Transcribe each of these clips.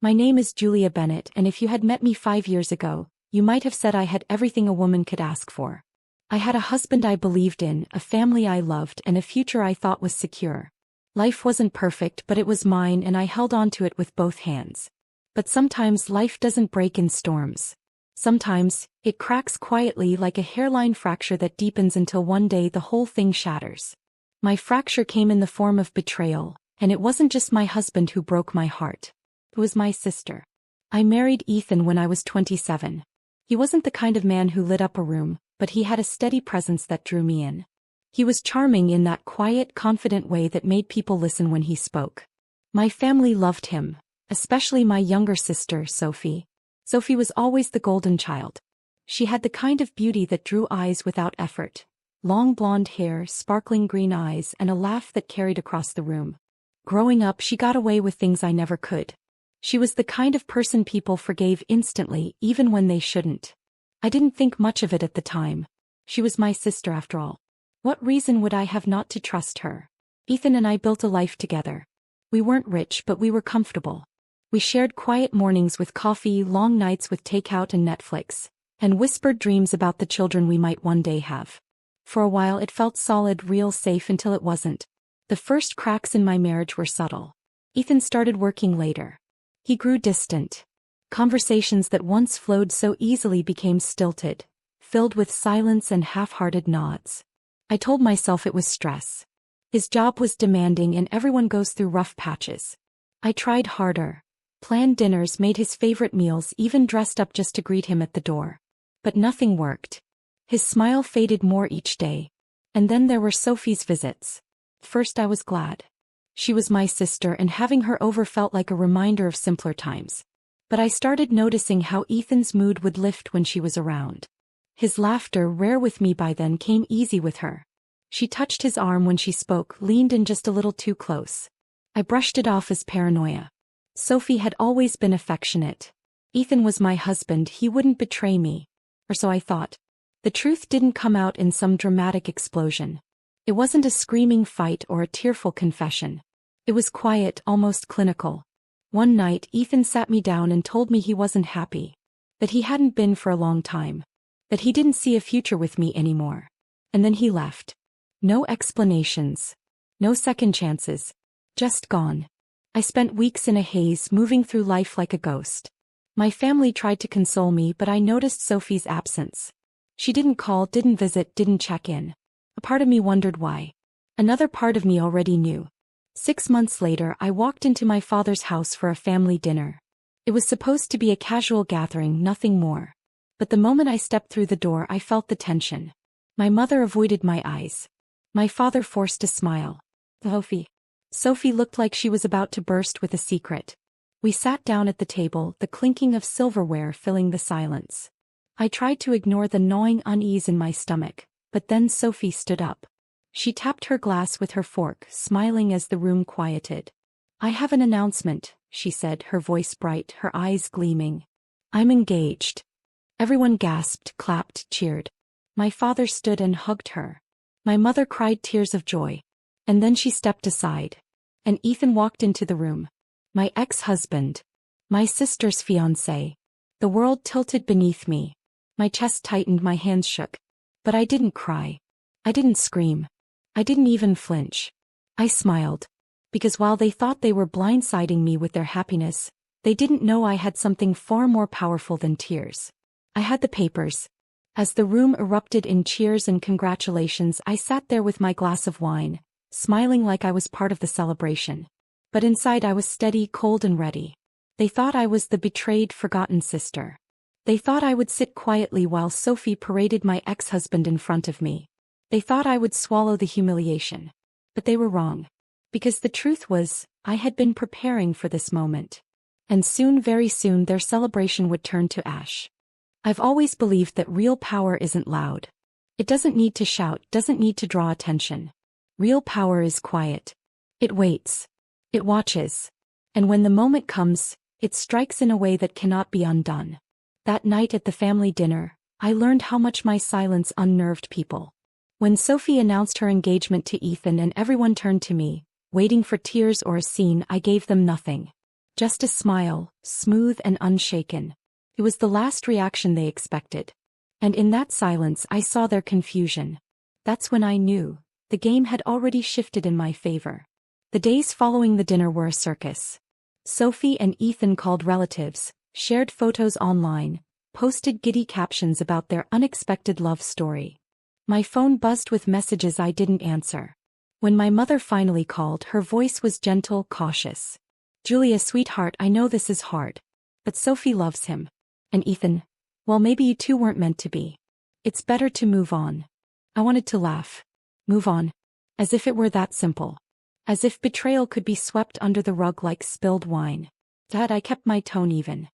My name is Julia Bennett, and if you had met me 5 years ago, you might have said I had everything a woman could ask for. I had a husband I believed in, a family I loved, and a future I thought was secure. Life wasn't perfect, but it was mine, and I held on to it with both hands. But sometimes life doesn't break in storms. Sometimes, it cracks quietly like a hairline fracture that deepens until one day the whole thing shatters. My fracture came in the form of betrayal, and it wasn't just my husband who broke my heart. It was my sister. I married Ethan when I was 27. He wasn't the kind of man who lit up a room, but he had a steady presence that drew me in. He was charming in that quiet, confident way that made people listen when he spoke. My family loved him, especially my younger sister, Sophie. Sophie was always the golden child. She had the kind of beauty that drew eyes without effort. Long blonde hair, sparkling green eyes, and a laugh that carried across the room. Growing up, she got away with things I never could. She was the kind of person people forgave instantly, even when they shouldn't. I didn't think much of it at the time. She was my sister after all. What reason would I have not to trust her? Ethan and I built a life together. We weren't rich, but we were comfortable. We shared quiet mornings with coffee, long nights with takeout and Netflix, and whispered dreams about the children we might one day have. For a while it felt solid, real, safe until it wasn't. The first cracks in my marriage were subtle. Ethan started working later. He grew distant. Conversations that once flowed so easily became stilted, filled with silence and half-hearted nods. I told myself it was stress. His job was demanding and everyone goes through rough patches. I tried harder. Planned dinners, made his favorite meals, even dressed up just to greet him at the door. But nothing worked. His smile faded more each day. And then there were Sophie's visits. First I was glad. She was my sister, and having her over felt like a reminder of simpler times. But I started noticing how Ethan's mood would lift when she was around. His laughter, rare with me by then, came easy with her. She touched his arm when she spoke, leaned in just a little too close. I brushed it off as paranoia. Sophie had always been affectionate. Ethan was my husband, he wouldn't betray me. Or so I thought. The truth didn't come out in some dramatic explosion. It wasn't a screaming fight or a tearful confession. It was quiet, almost clinical. One night, Ethan sat me down and told me he wasn't happy. That he hadn't been for a long time. That he didn't see a future with me anymore. And then he left. No explanations. No second chances. Just gone. I spent weeks in a haze, moving through life like a ghost. My family tried to console me, but I noticed Sophie's absence. She didn't call, didn't visit, didn't check in. A part of me wondered why. Another part of me already knew. 6 months later, I walked into my father's house for a family dinner. It was supposed to be a casual gathering, nothing more. But the moment I stepped through the door, I felt the tension. My mother avoided my eyes. My father forced a smile. Sophie looked like she was about to burst with a secret. We sat down at the table, the clinking of silverware filling the silence. I tried to ignore the gnawing unease in my stomach, but then Sophie stood up. She tapped her glass with her fork, smiling as the room quieted. "I have an announcement," she said, her voice bright, her eyes gleaming. "I'm engaged." Everyone gasped, clapped, cheered. My father stood and hugged her. My mother cried tears of joy. And then she stepped aside. And Ethan walked into the room. My ex-husband. My sister's fiancé. The world tilted beneath me. My chest tightened, my hands shook. But I didn't cry. I didn't scream. I didn't even flinch. I smiled. Because while they thought they were blindsiding me with their happiness, they didn't know I had something far more powerful than tears. I had the papers. As the room erupted in cheers and congratulations, I sat there with my glass of wine, smiling like I was part of the celebration. But inside I was steady, cold and ready. They thought I was the betrayed, forgotten sister. They thought I would sit quietly while Sophie paraded my ex-husband in front of me. They thought I would swallow the humiliation. But they were wrong. Because the truth was, I had been preparing for this moment. And soon, very soon, their celebration would turn to ash. I've always believed that real power isn't loud. It doesn't need to shout, doesn't need to draw attention. Real power is quiet. It waits. It watches. And when the moment comes, it strikes in a way that cannot be undone. That night at the family dinner, I learned how much my silence unnerved people. When Sophie announced her engagement to Ethan and everyone turned to me, waiting for tears or a scene, I gave them nothing. Just a smile, smooth and unshaken. It was the last reaction they expected. And in that silence I saw their confusion. That's when I knew. The game had already shifted in my favor. The days following the dinner were a circus. Sophie and Ethan called relatives, shared photos online, posted giddy captions about their unexpected love story. My phone buzzed with messages I didn't answer. When my mother finally called, her voice was gentle, cautious. "Julia, sweetheart, I know this is hard. But Sophie loves him. And Ethan, well, maybe you two weren't meant to be. It's better to move on." I wanted to laugh. Move on. As if it were that simple. As if betrayal could be swept under the rug like spilled wine. Dad, I kept my tone even.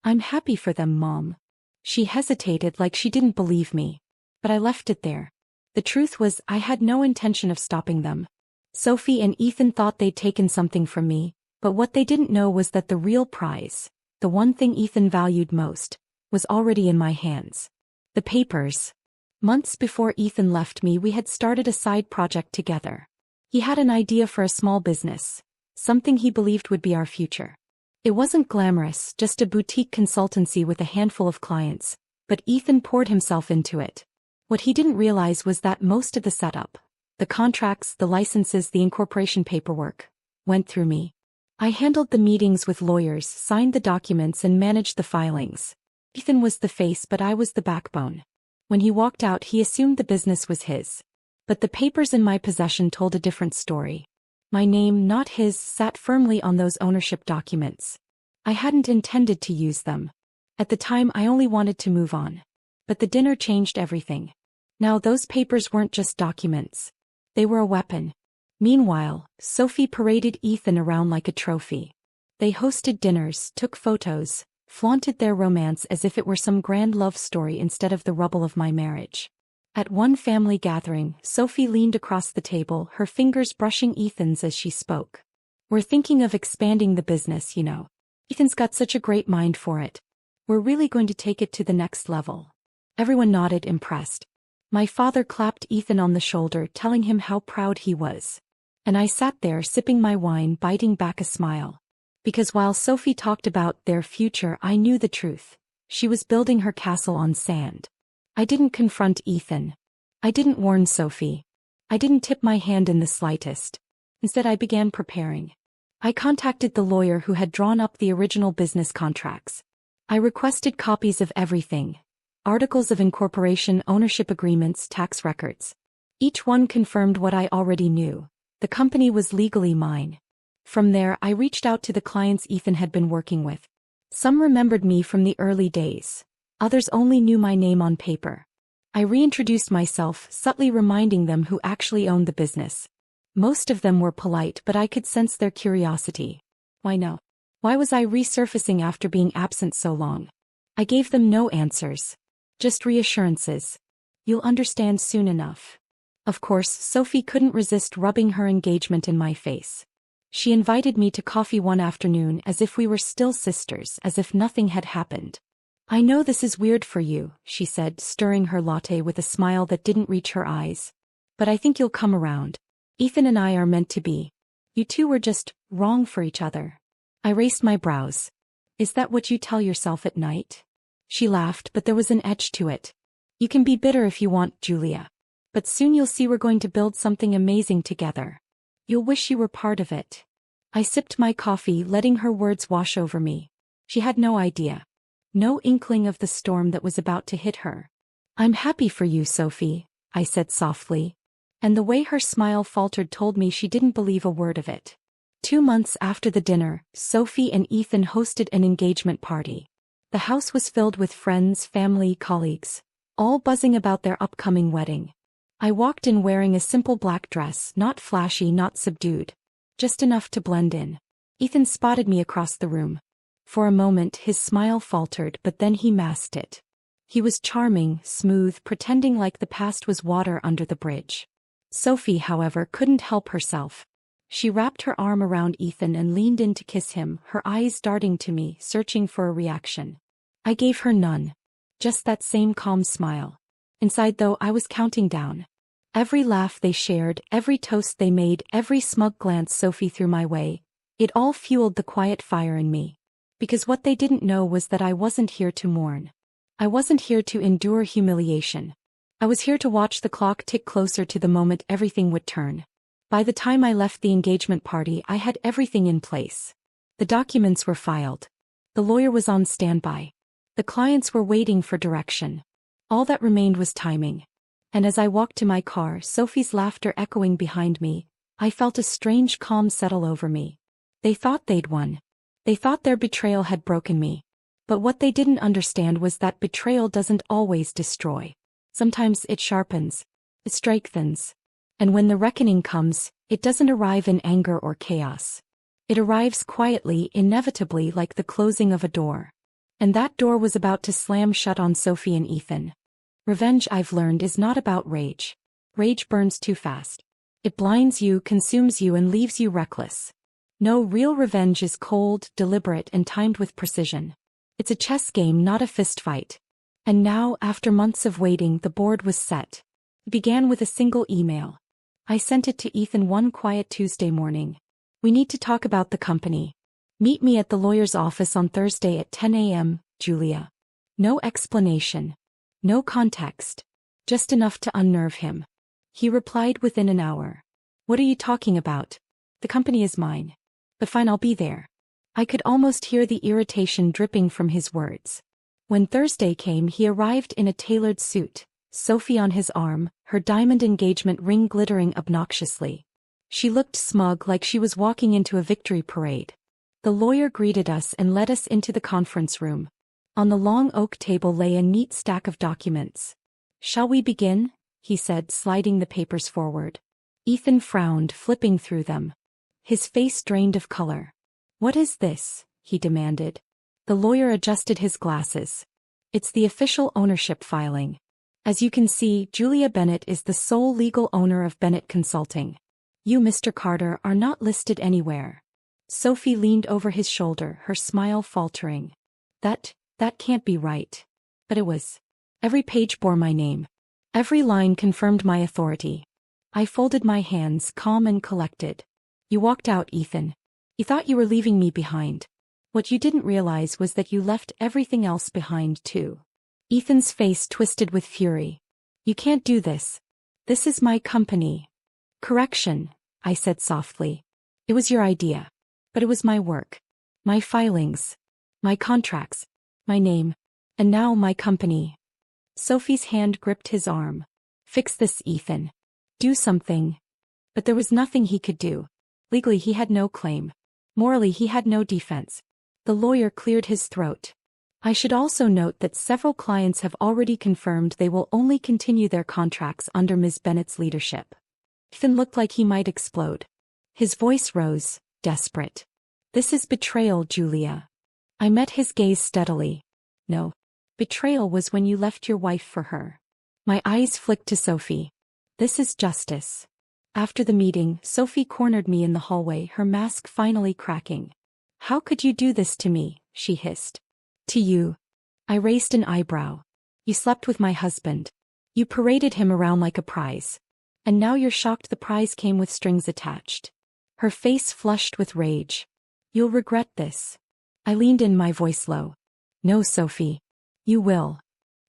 "I'm happy for them, Mom." She hesitated like she didn't believe me. But I left it there. The truth was, I had no intention of stopping them. Sophie and Ethan thought they'd taken something from me, but what they didn't know was that the real prize, the one thing Ethan valued most, was already in my hands. The papers. Months before Ethan left me, we had started a side project together. He had an idea for a small business, something he believed would be our future. It wasn't glamorous, just a boutique consultancy with a handful of clients, but Ethan poured himself into it. What he didn't realize was that most of the setup, the contracts, the licenses, the incorporation paperwork, went through me. I handled the meetings with lawyers, signed the documents, and managed the filings. Ethan was the face, but I was the backbone. When he walked out, he assumed the business was his. But the papers in my possession told a different story. My name, not his, sat firmly on those ownership documents. I hadn't intended to use them. At the time, I only wanted to move on. But the dinner changed everything. Now those papers weren't just documents. They were a weapon. Meanwhile, Sophie paraded Ethan around like a trophy. They hosted dinners, took photos, flaunted their romance as if it were some grand love story instead of the rubble of my marriage. At one family gathering, Sophie leaned across the table, her fingers brushing Ethan's as she spoke. "We're thinking of expanding the business, you know. Ethan's got such a great mind for it. We're really going to take it to the next level." Everyone nodded, impressed. My father clapped Ethan on the shoulder, telling him how proud he was. And I sat there sipping my wine, biting back a smile. Because while Sophie talked about their future, I knew the truth. She was building her castle on sand. I didn't confront Ethan. I didn't warn Sophie. I didn't tip my hand in the slightest. Instead, I began preparing. I contacted the lawyer who had drawn up the original business contracts. I requested copies of everything. Articles of incorporation, ownership agreements, tax records. Each one confirmed what I already knew. The company was legally mine. From there, I reached out to the clients Ethan had been working with. Some remembered me from the early days. Others only knew my name on paper. I reintroduced myself, subtly reminding them who actually owned the business. Most of them were polite, but I could sense their curiosity. Why no? Why was I resurfacing after being absent so long? I gave them no answers. Just reassurances. "You'll understand soon enough." Of course, Sophie couldn't resist rubbing her engagement in my face. She invited me to coffee one afternoon as if we were still sisters, as if nothing had happened. "I know this is weird for you," she said, stirring her latte with a smile that didn't reach her eyes. "But I think you'll come around. Ethan and I are meant to be. You two were just wrong for each other." I raised my brows. "Is that what you tell yourself at night?" She laughed, but there was an edge to it. "You can be bitter if you want, Julia. But soon you'll see we're going to build something amazing together. You'll wish you were part of it." I sipped my coffee, letting her words wash over me. She had no idea. No inkling of the storm that was about to hit her. "I'm happy for you, Sophie," I said softly. And the way her smile faltered told me she didn't believe a word of it. 2 months after the dinner, Sophie and Ethan hosted an engagement party. The house was filled with friends, family, colleagues, all buzzing about their upcoming wedding. I walked in wearing a simple black dress, not flashy, not subdued. Just enough to blend in. Ethan spotted me across the room. For a moment his smile faltered, but then he masked it. He was charming, smooth, pretending like the past was water under the bridge. Sophie, however, couldn't help herself. She wrapped her arm around Ethan and leaned in to kiss him, her eyes darting to me, searching for a reaction. I gave her none. Just that same calm smile. Inside, though, I was counting down. Every laugh they shared, every toast they made, every smug glance Sophie threw my way. It all fueled the quiet fire in me. Because what they didn't know was that I wasn't here to mourn. I wasn't here to endure humiliation. I was here to watch the clock tick closer to the moment everything would turn. By the time I left the engagement party, I had everything in place. The documents were filed. The lawyer was on standby. The clients were waiting for direction. All that remained was timing. And as I walked to my car, Sophie's laughter echoing behind me, I felt a strange calm settle over me. They thought they'd won. They thought their betrayal had broken me. But what they didn't understand was that betrayal doesn't always destroy. Sometimes it sharpens. It strengthens. And when the reckoning comes, it doesn't arrive in anger or chaos. It arrives quietly, inevitably, like the closing of a door. And that door was about to slam shut on Sophie and Ethan. Revenge, I've learned, is not about rage. Rage burns too fast. It blinds you, consumes you, and leaves you reckless. No, real revenge is cold, deliberate, and timed with precision. It's a chess game, not a fist fight. And now, after months of waiting, the board was set. It began with a single email. I sent it to Ethan one quiet Tuesday morning. We need to talk about the company. Meet me at the lawyer's office on Thursday at 10 a.m., Julia. No explanation. No context. Just enough to unnerve him. He replied within an hour. What are you talking about? The company is mine. But fine, I'll be there. I could almost hear the irritation dripping from his words. When Thursday came, he arrived in a tailored suit, Sophie on his arm, her diamond engagement ring glittering obnoxiously. She looked smug, like she was walking into a victory parade. The lawyer greeted us and led us into the conference room. On the long oak table lay a neat stack of documents. Shall we begin? He said, sliding the papers forward. Ethan frowned, flipping through them. His face drained of color. What is this? He demanded. The lawyer adjusted his glasses. It's the official ownership filing. As you can see, Julia Bennett is the sole legal owner of Bennett Consulting. You, Mr. Carter, are not listed anywhere. Sophie leaned over his shoulder, her smile faltering. That can't be right. But it was. Every page bore my name. Every line confirmed my authority. I folded my hands, calm and collected. You walked out, Ethan. You thought you were leaving me behind. What you didn't realize was that you left everything else behind too. Ethan's face twisted with fury. You can't do this. This is my company. Correction, I said softly. It was your idea. But it was my work. My filings. My contracts. My name. And now my company. Sophie's hand gripped his arm. Fix this, Ethan. Do something. But there was nothing he could do. Legally he had no claim. Morally he had no defense. The lawyer cleared his throat. I should also note that several clients have already confirmed they will only continue their contracts under Ms. Bennett's leadership. Ethan looked like he might explode. His voice rose, desperate. This is betrayal, Julia. I met his gaze steadily. No. Betrayal was when you left your wife for her. My eyes flicked to Sophie. This is justice. After the meeting, Sophie cornered me in the hallway, her mask finally cracking. How could you do this to me? She hissed. To you. I raised an eyebrow. You slept with my husband. You paraded him around like a prize. And now you're shocked the prize came with strings attached. Her face flushed with rage. You'll regret this. I leaned in, my voice low. No, Sophie. You will.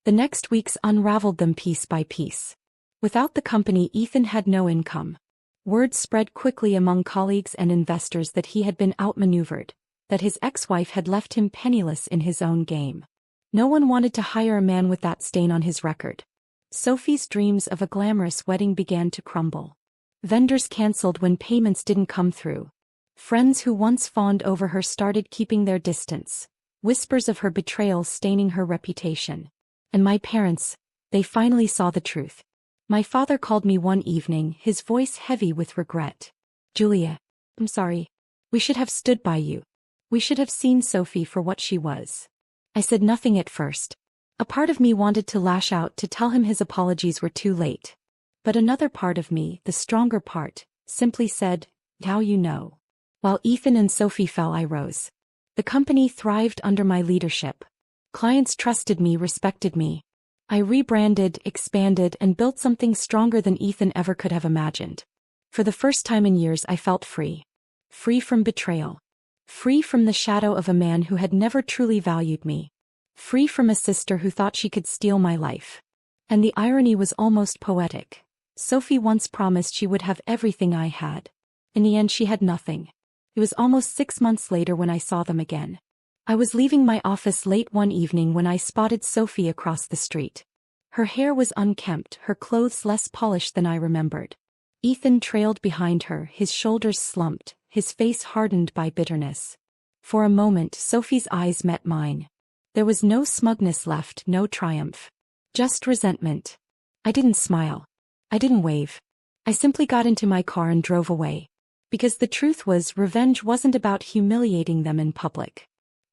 The next weeks unraveled them piece by piece. Without the company, Ethan had no income. Word spread quickly among colleagues and investors that he had been outmaneuvered, that his ex-wife had left him penniless in his own game. No one wanted to hire a man with that stain on his record. Sophie's dreams of a glamorous wedding began to crumble. Vendors canceled when payments didn't come through. Friends who once fawned over her started keeping their distance, whispers of her betrayal staining her reputation. And my parents, they finally saw the truth. My father called me one evening, his voice heavy with regret. Julia, I'm sorry. We should have stood by you. We should have seen Sophie for what she was. I said nothing at first. A part of me wanted to lash out, to tell him his apologies were too late. But another part of me, the stronger part, simply said, now you know. While Ethan and Sophie fell, I rose. The company thrived under my leadership. Clients trusted me, respected me. I rebranded, expanded, and built something stronger than Ethan ever could have imagined. For the first time in years, I felt free. Free from betrayal. Free from the shadow of a man who had never truly valued me. Free from a sister who thought she could steal my life. And the irony was almost poetic. Sophie once promised she would have everything I had. In the end, she had nothing. It was almost 6 months later when I saw them again. I was leaving my office late one evening when I spotted Sophie across the street. Her hair was unkempt, her clothes less polished than I remembered. Ethan trailed behind her, his shoulders slumped, his face hardened by bitterness. For a moment, Sophie's eyes met mine. There was no smugness left, no triumph. Just resentment. I didn't smile. I didn't wave. I simply got into my car and drove away. Because the truth was, revenge wasn't about humiliating them in public.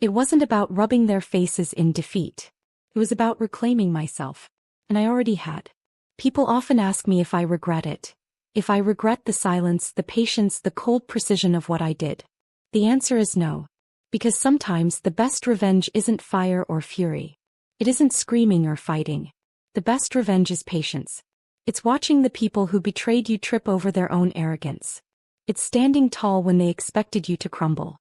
It wasn't about rubbing their faces in defeat. It was about reclaiming myself. And I already had. People often ask me if I regret it. If I regret the silence, the patience, the cold precision of what I did. The answer is no. Because sometimes the best revenge isn't fire or fury. It isn't screaming or fighting. The best revenge is patience. It's watching the people who betrayed you trip over their own arrogance. It's standing tall when they expected you to crumble.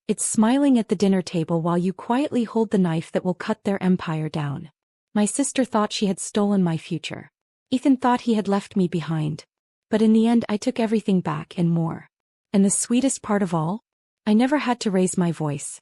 It's smiling at the dinner table while you quietly hold the knife that will cut their empire down. My sister thought she had stolen my future. Ethan thought he had left me behind. But in the end, I took everything back and more. And the sweetest part of all? I never had to raise my voice.